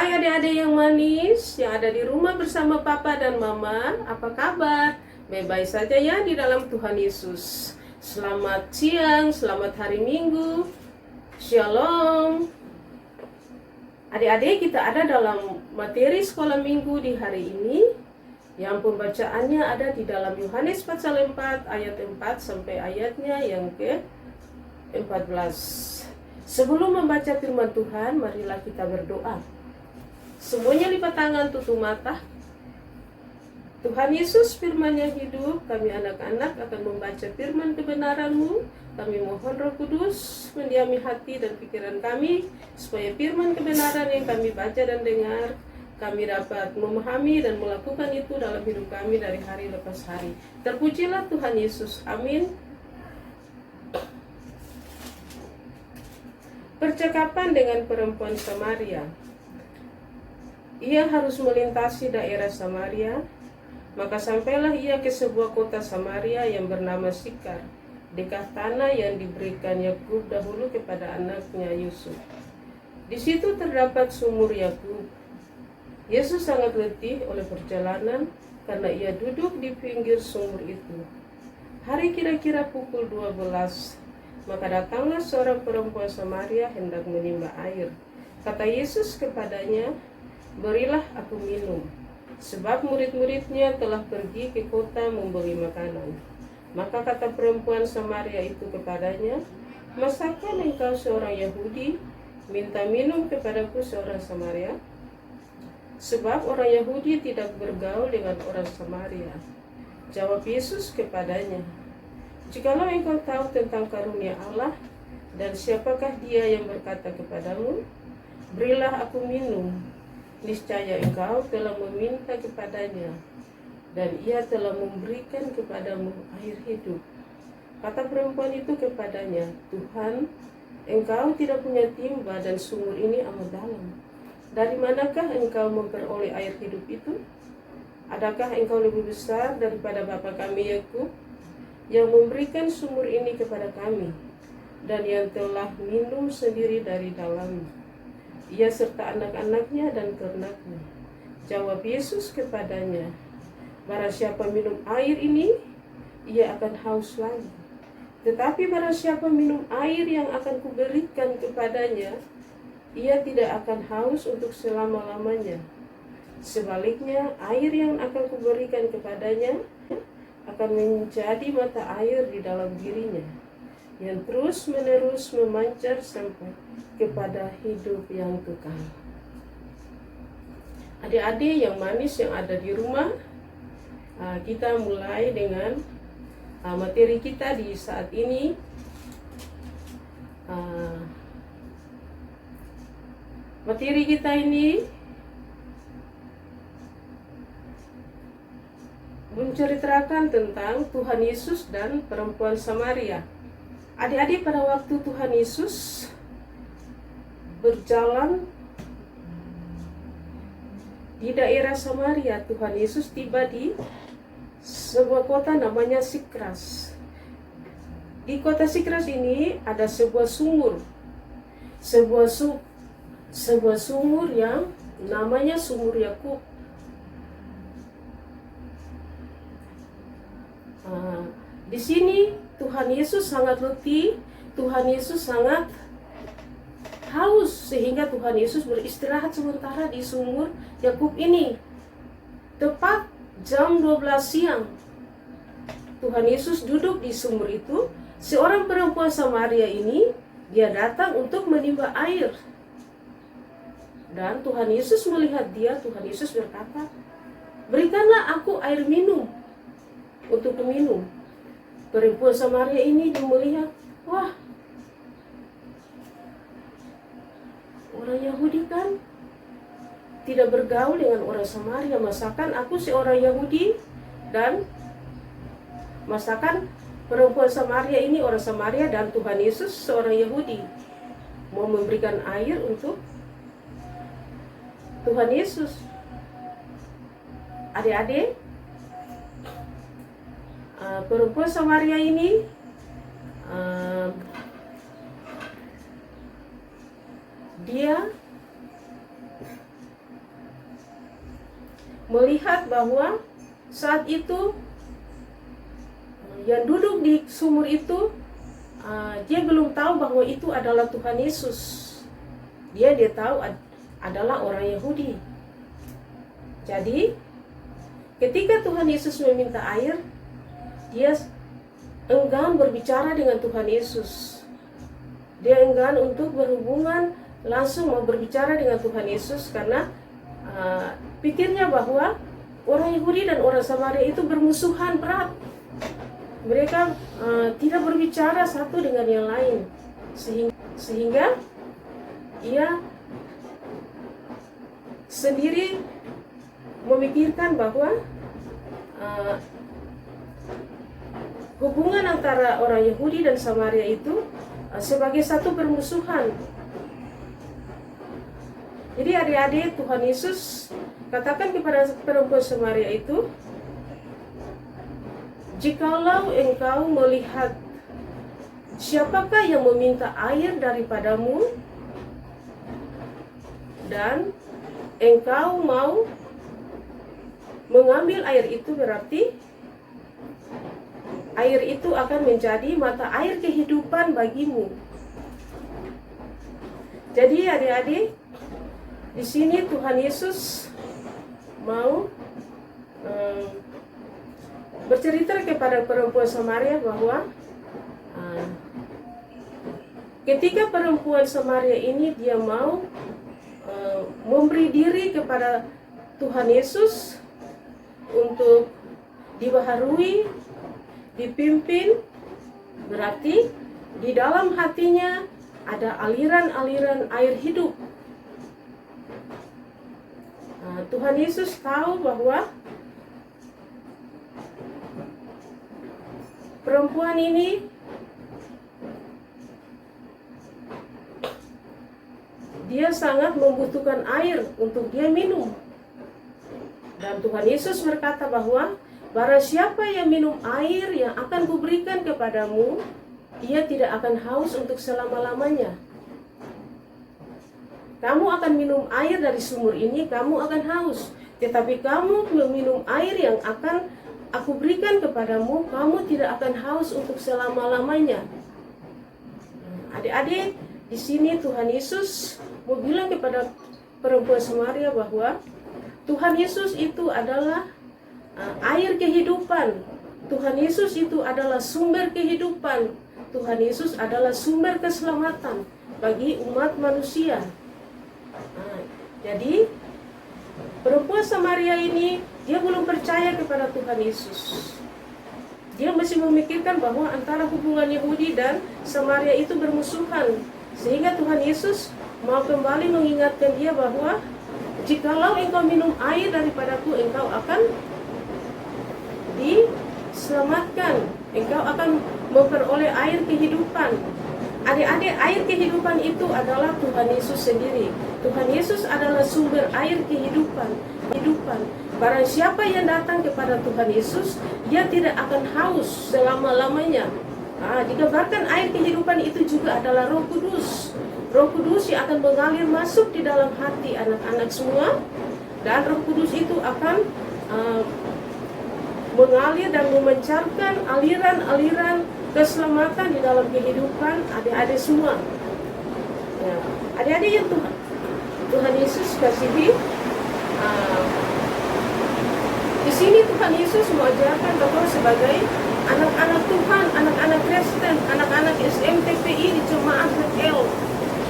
Hai adik-adik yang manis yang ada di rumah bersama Papa dan Mama, apa kabar? Baik-baik saja ya di dalam Tuhan Yesus. Selamat siang, selamat hari Minggu. Shalom. Adik-adik, kita ada dalam materi sekolah minggu di hari ini, yang pembacaannya ada di dalam Yohanes pasal 4 ayat 4 sampai ayatnya yang ke-14. Sebelum membaca firman Tuhan, marilah kita berdoa. Semuanya lipat tangan, tutup mata. Tuhan Yesus, firman-Nya hidup. Kami anak-anak akan membaca firman kebenaran-Mu. Kami mohon Roh Kudus mendiami hati dan pikiran kami, supaya firman kebenaran yang kami baca dan dengar, kami dapat memahami dan melakukan itu dalam hidup kami dari hari lepas hari. Terpujilah Tuhan Yesus. Amin. Percakapan dengan perempuan Samaria. Ia harus melintasi daerah Samaria, maka sampailah ia ke sebuah kota Samaria yang bernama Sikar, dekat tanah yang diberikan Yakub dahulu kepada anaknya Yusuf. Di situ terdapat sumur Yakub. Yesus sangat letih oleh perjalanan karena ia duduk di pinggir sumur itu. Hari kira-kira pukul 12, maka datanglah seorang perempuan Samaria hendak menimba air. Kata Yesus kepadanya, "Berilah aku minum," sebab murid-muridnya telah pergi ke kota membeli makanan. Maka kata perempuan Samaria itu kepadanya, "Masakan engkau seorang Yahudi minta minum kepadaku seorang Samaria? Sebab orang Yahudi tidak bergaul dengan orang Samaria." Jawab Yesus kepadanya, "Jikalau engkau tahu tentang karunia Allah dan siapakah dia yang berkata kepadamu, 'Berilah aku minum,' niscaya engkau telah meminta kepadanya, dan ia telah memberikan kepadamu air hidup." Kata perempuan itu kepadanya, "Tuhan, engkau tidak punya timba dan sumur ini amat dalam. Dari manakah engkau memperoleh air hidup itu? Adakah engkau lebih besar daripada bapa kami Yakub, yang memberikan sumur ini kepada kami, dan yang telah minum sendiri dari dalamnya, ia serta anak-anaknya dan ternaknya?" Jawab Yesus kepadanya, "Barang siapa minum air ini, ia akan haus lagi. Tetapi barang siapa minum air yang akan kuberikan kepadanya, ia tidak akan haus untuk selama-lamanya. Sebaliknya, air yang akan kuberikan kepadanya akan menjadi mata air di dalam dirinya, yang terus-menerus memancar sampai kepada hidup yang kekal." Adik-adik yang manis yang ada di rumah, kita mulai dengan materi kita di saat ini. Materi kita ini menceritakan tentang Tuhan Yesus dan perempuan Samaria. Adik-adik, pada waktu Tuhan Yesus berjalan di daerah Samaria, Tuhan Yesus tiba di sebuah kota namanya Sikras. Di kota Sikras ini ada sebuah sumur, sebuah sumur yang namanya sumur Yakub. Di sini Tuhan Yesus sangat letih, Tuhan Yesus sangat haus, sehingga Tuhan Yesus beristirahat sementara di sumur Yakub ini. Tepat jam 12 siang, Tuhan Yesus duduk di sumur itu. Seorang perempuan Samaria ini, dia datang untuk menimba air. Dan Tuhan Yesus melihat dia, Tuhan Yesus berkata, "Berikanlah aku air minum untuk diminum." Perempuan Samaria ini dia melihat, wah, orang Yahudi kan tidak bergaul dengan orang Samaria. Masakan aku seorang Yahudi dan masakan perempuan Samaria ini orang Samaria, dan Tuhan Yesus seorang Yahudi mau memberikan air untuk Tuhan Yesus. Adik-adik, perempuan Samaria ini dia melihat bahwa saat itu yang duduk di sumur itu, dia belum tahu bahwa itu adalah Tuhan Yesus. Dia tahu adalah orang Yahudi. Jadi ketika Tuhan Yesus meminta air, dia enggan berbicara dengan Tuhan Yesus. Dia enggan untuk berhubungan langsung mau berbicara dengan Tuhan Yesus, karena pikirnya bahwa orang Yahudi dan orang Samaria itu bermusuhan berat. Mereka tidak berbicara satu dengan yang lain, sehingga ia sendiri memikirkan bahwa hubungan antara orang Yahudi dan Samaria itu sebagai satu permusuhan. Jadi adik-adik, Tuhan Yesus katakan kepada perempuan Samaria itu, jikalau engkau melihat siapakah yang meminta air daripadamu, dan engkau mau mengambil air itu, berarti air itu akan menjadi mata air kehidupan bagimu. Jadi adik-adik, di sini Tuhan Yesus mau bercerita kepada perempuan Samaria bahwa ketika perempuan Samaria ini dia mau memberi diri kepada Tuhan Yesus untuk dibaharui, dipimpin, berarti di dalam hatinya ada aliran-aliran air hidup. Tuhan Yesus tahu bahwa perempuan ini dia sangat membutuhkan air untuk dia minum. Dan Tuhan Yesus berkata bahwa barang siapa yang minum air yang akan kuberikan kepadamu, ia tidak akan haus untuk selama-lamanya. Kamu akan minum air dari sumur ini, kamu akan haus. Tetapi kamu meminum air yang akan aku berikan kepadamu, kamu tidak akan haus untuk selama-lamanya. Adik-adik, di sini Tuhan Yesus mau bilang kepada perempuan Samaria bahwa Tuhan Yesus itu adalah air kehidupan. Tuhan Yesus itu adalah sumber kehidupan. Tuhan Yesus adalah sumber keselamatan bagi umat manusia. Jadi perempuan Samaria ini dia belum percaya kepada Tuhan Yesus. Dia masih memikirkan bahwa antara hubungan Yahudi dan Samaria itu bermusuhan. Sehingga Tuhan Yesus mau kembali mengingatkan dia bahwa jikalau engkau minum air daripadaku, engkau akan diselamatkan. Engkau akan memperoleh air kehidupan. Adik-adik, air kehidupan itu adalah Tuhan Yesus sendiri. Tuhan Yesus adalah sumber air kehidupan. Barang siapa yang datang kepada Tuhan Yesus, dia tidak akan haus selama-lamanya. Digambarkan air kehidupan itu juga adalah Roh Kudus. Roh Kudus yang akan mengalir masuk di dalam hati anak-anak semua. Dan Roh Kudus itu akan mengalir dan memancarkan aliran-aliran keselamatan di dalam kehidupan adik-adik semua. Ya, adik-adik yang Tuhan Yesus kasihi, di sini Tuhan Yesus mengajarkan bahwa sebagai anak-anak Tuhan, anak-anak Kristen, anak-anak SMTPI di Jemaat Betel,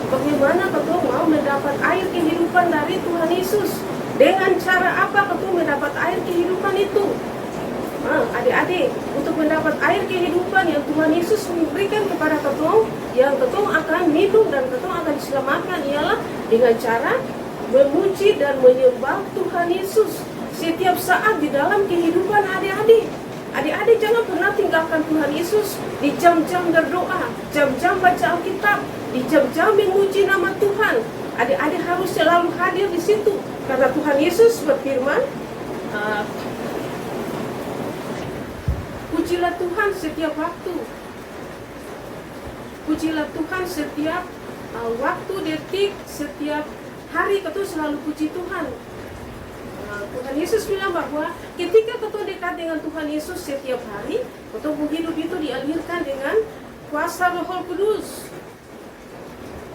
bagaimana kau mau mendapat air kehidupan dari Tuhan Yesus? Dengan cara apa kau mendapat air kehidupan itu? Adik-adik, untuk mendapat air kehidupan yang Tuhan Yesus memberikan kepada ketong, yang ketong akan minum dan ketong akan diselamatkan, ialah dengan cara memuji dan menyembah Tuhan Yesus setiap saat di dalam kehidupan adik-adik. Adik-adik jangan pernah tinggalkan Tuhan Yesus di jam-jam berdoa, jam-jam baca Alkitab, di jam-jam memuji nama Tuhan. Adik-adik harus selalu hadir di situ, karena Tuhan Yesus berfirman, pujilah Tuhan setiap waktu. Pujilah Tuhan setiap waktu, detik, setiap hari, kau selalu puji Tuhan. Tuhan Yesus bilang bahwa ketika kita dekat dengan Tuhan Yesus setiap hari, kita hidup itu dialirkan dengan kuasa Roh Kudus.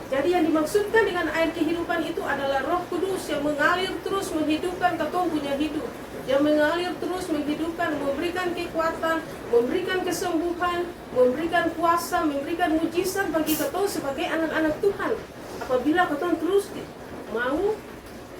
Jadi yang dimaksudkan dengan air kehidupan itu adalah Roh Kudus yang mengalir terus menghidupkan kita punya hidup, yang mengalir terus menghidupkan, memberikan kekuatan, memberikan kesembuhan, memberikan kuasa, memberikan mujizat bagi kita sebagai anak-anak Tuhan. Apabila kita terus mau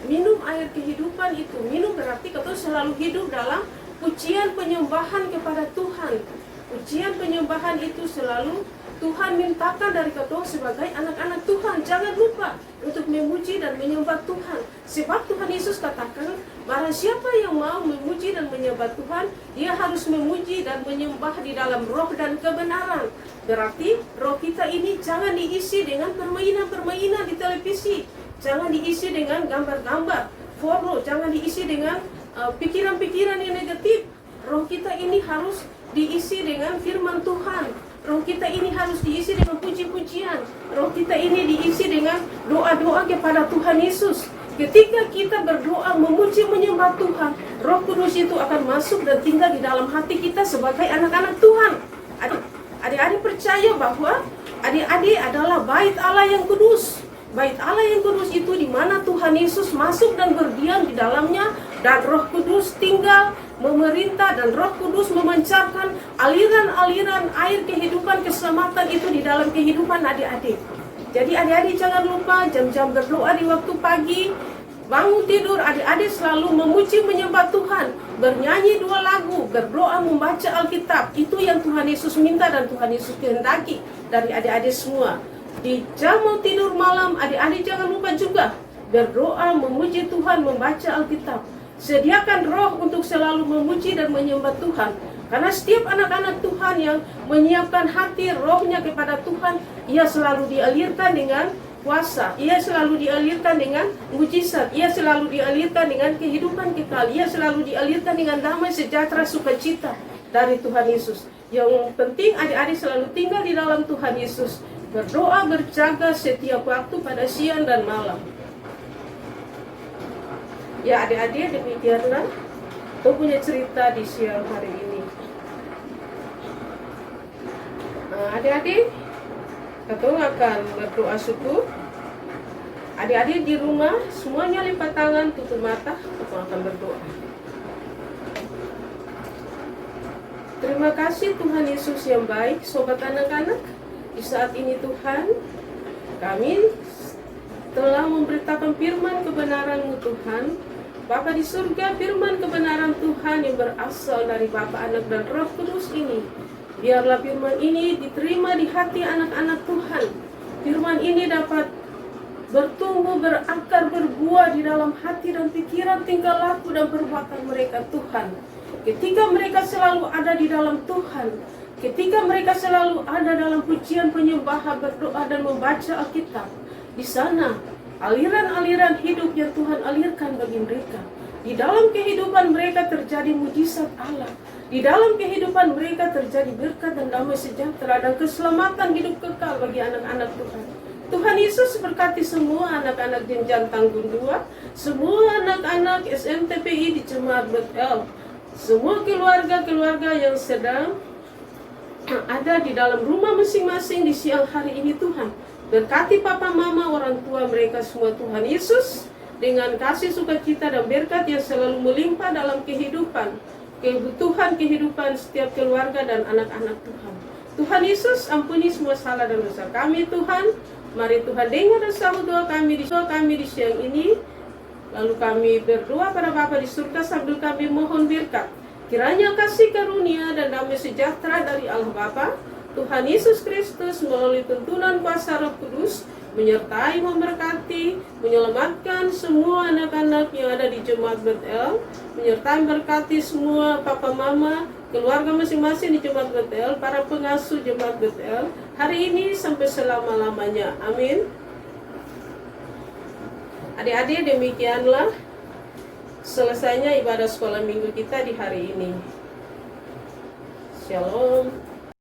minum air kehidupan itu, minum berarti kita selalu hidup dalam pujian penyembahan kepada Tuhan. Pujian penyembahan itu selalu Tuhan mintakan dari kita sebagai anak-anak Tuhan. Jangan lupa untuk memuji dan menyembah Tuhan. Sebab Tuhan Yesus katakan, barang siapa yang mau memuji dan menyembah Tuhan, dia harus memuji dan menyembah di dalam roh dan kebenaran. Berarti roh kita ini jangan diisi dengan permainan-permainan di televisi. Jangan diisi dengan gambar-gambar, foto. Jangan diisi dengan pikiran-pikiran yang negatif. Roh kita ini harus diisi dengan firman Tuhan. Roh kita ini harus diisi dengan puji-pujian. Roh kita ini diisi dengan doa-doa kepada Tuhan Yesus. Ketika kita berdoa memuji menyembah Tuhan, Roh Kudus itu akan masuk dan tinggal di dalam hati kita sebagai anak-anak Tuhan. Adik-adik percaya bahwa adik-adik adalah bait Allah yang kudus. Bait Allah yang kudus itu di mana Tuhan Yesus masuk dan berdiam di dalamnya, dan Roh Kudus tinggal memerintah, dan Roh Kudus memancarkan aliran-aliran air kehidupan keselamatan itu di dalam kehidupan adik-adik. Jadi adik-adik jangan lupa jam-jam berdoa di waktu pagi, bangun tidur, adik-adik selalu memuji menyembah Tuhan, bernyanyi 2 lagu, berdoa, membaca Alkitab. Itu yang Tuhan Yesus minta dan Tuhan Yesus kehendaki dari adik-adik semua. Di jam mau tidur malam, adik-adik jangan lupa juga berdoa, memuji Tuhan, membaca Alkitab. Sediakan roh untuk selalu memuji dan menyembah Tuhan. Karena setiap anak-anak Tuhan yang menyiapkan hati rohnya kepada Tuhan, ia selalu dialirkan dengan kuasa, ia selalu dialirkan dengan mujizat, ia selalu dialirkan dengan kehidupan kekal, ia selalu dialirkan dengan damai sejahtera sukacita dari Tuhan Yesus. Yang penting adik-adik selalu tinggal di dalam Tuhan Yesus, berdoa, berjaga setiap waktu pada siang dan malam. Ya adik-adik, demikianlah aku punya cerita di siang hari ini. Adik-adik, aku akan berdoa syukur. Adik-adik di rumah semuanya lipat tangan, tutup mata, aku akan berdoa. Terima kasih Tuhan Yesus yang baik, sobat anak-anak. Di saat ini Tuhan, kami telah memberitakan firman kebenaran-Mu Tuhan. Bapa di surga, firman kebenaran Tuhan yang berasal dari Bapa, Anak, dan Roh Kudus ini, biarlah firman ini diterima di hati anak-anak Tuhan. Firman ini dapat bertumbuh, berakar, berbuah di dalam hati dan pikiran, tingkah laku dan perbuatan mereka Tuhan. Ketika mereka selalu ada di dalam Tuhan, ketika mereka selalu ada dalam pujian, penyembahan, berdoa dan membaca Alkitab, di sana aliran-aliran hidup yang Tuhan alirkan bagi mereka. Di dalam kehidupan mereka terjadi mujizat Allah. Di dalam kehidupan mereka terjadi berkat dan damai sejahtera dan keselamatan hidup kekal bagi anak-anak Tuhan. Tuhan Yesus berkati semua anak-anak jenjang tanggung 2, semua anak-anak SMTPI di Jemaat Bethel, semua keluarga-keluarga yang sedang ada di dalam rumah masing-masing di siang hari ini Tuhan. Berkati papa mama, orang tua mereka semua Tuhan Yesus, dengan kasih sukacita dan berkat yang selalu melimpah dalam kehidupan, kebutuhan kehidupan setiap keluarga dan anak-anak Tuhan. Tuhan Yesus, ampuni semua salah dan dosa kami Tuhan. Mari Tuhan dengar dan sahut doa kami di siang ini. Lalu kami berdoa pada Bapa di surga sambil kami mohon berkat. Kiranya kasih karunia dan damai sejahtera dari Allah Bapa, Tuhan Yesus Kristus melalui tuntunan kuasa Roh Kudus menyertai, memberkati, menyelamatkan semua anak-anak yang ada di Jemaat Bethel, menyertai memberkati semua papa mama, keluarga masing-masing di Jemaat Bethel, para pengasuh Jemaat Bethel hari ini sampai selama-lamanya. Amin. Adik-adik, demikianlah selesainya ibadah sekolah minggu kita di hari ini. Shalom.